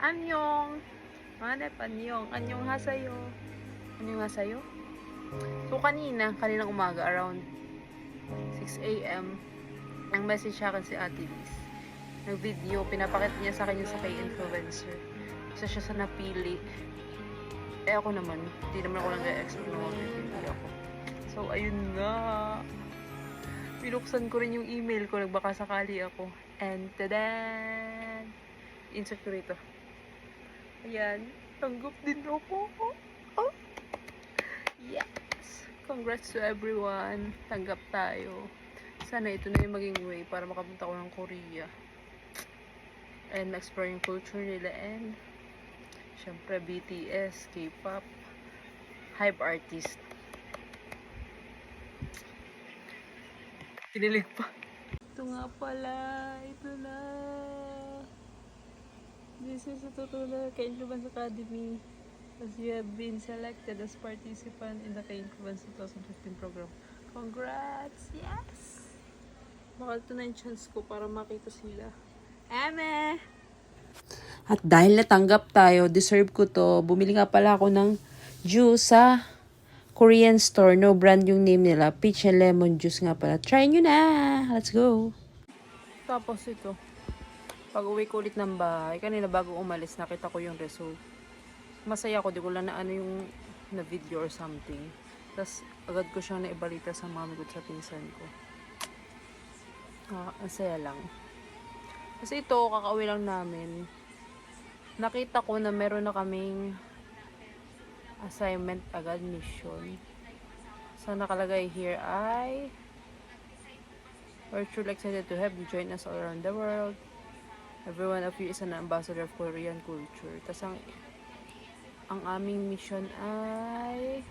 Annyeong! Manep, annyeong. Annyeong hasayo. Annyeong hasayo? So, kaninang umaga, around 6 a.m., ang message sa akin si Ate Liz. Nag-video, pinapakita niya sa akin yung sa K-influencer. Isa siya sa napili. Ako naman, hindi naman ako lang ga-expect na mag-video ako. So, ayun nga. Pinuksan ko rin yung email ko, nagbaka sakali ako. And tadan! Insert ko rito. Ayan, tanggap din ako. Oh. Yes! Congrats to everyone. Tanggap tayo. Sana ito na yung maging way para makapunta ko ng Korea. And explore yung culture nila and syempre BTS, K-pop, hype artist. Pinilig pa. Ito nga pala. Ito na. This is a total K-Influence Academy. As you have been selected as participant in the K-Influence 2015 program. Congrats! Yes! Baka ito na yung chance ko para makita sila. Eme! At dahil natanggap tayo, deserve ko to. Bumili nga pala ako ng juice sa Korean store. No brand yung name nila. Peach and lemon juice nga pala. Try nyo na! Let's go! Tapos ito. Pag uwi ko ulit ng bahay, kanina bago umalis, nakita ko yung result. Masaya ko, di ko lang na ano yung na video or something. Tapos agad ko siyang naibalita sa mami ko at sa pinsan ko. Ang saya lang. Kasi ito, kakauwi lang namin. Nakita ko na meron na kaming assignment agad, mission. So, nakalagay here ay we're truly excited to have you join us all around the world. Every one of you is an ambassador of Korean culture. Tapos ang aming mission ay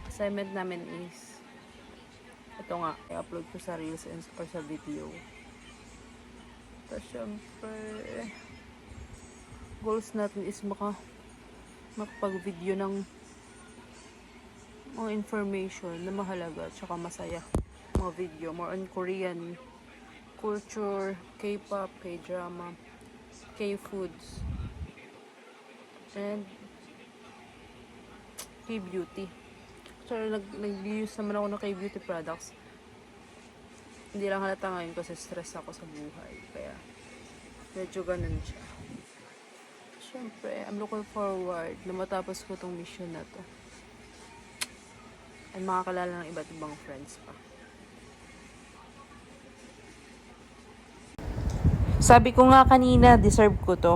assignment namin is ito nga, i-upload ko sa reels or sa video. Tapos syempre goals natin is makapag-video ng mga information na mahalaga at saka masaya. Mga video, more on Korean culture, K-pop, K-drama, K-foods, and K-beauty. So, nag-use naman ako ng K-beauty products. Hindi lang halata ngayon kasi stress ako sa buhay. Kaya, medyo ganun siya. Siyempre, I'm looking forward na matapos ko tong mission na to. And makakalala ng iba't ibang friends pa. Sabi ko nga kanina, deserve ko to.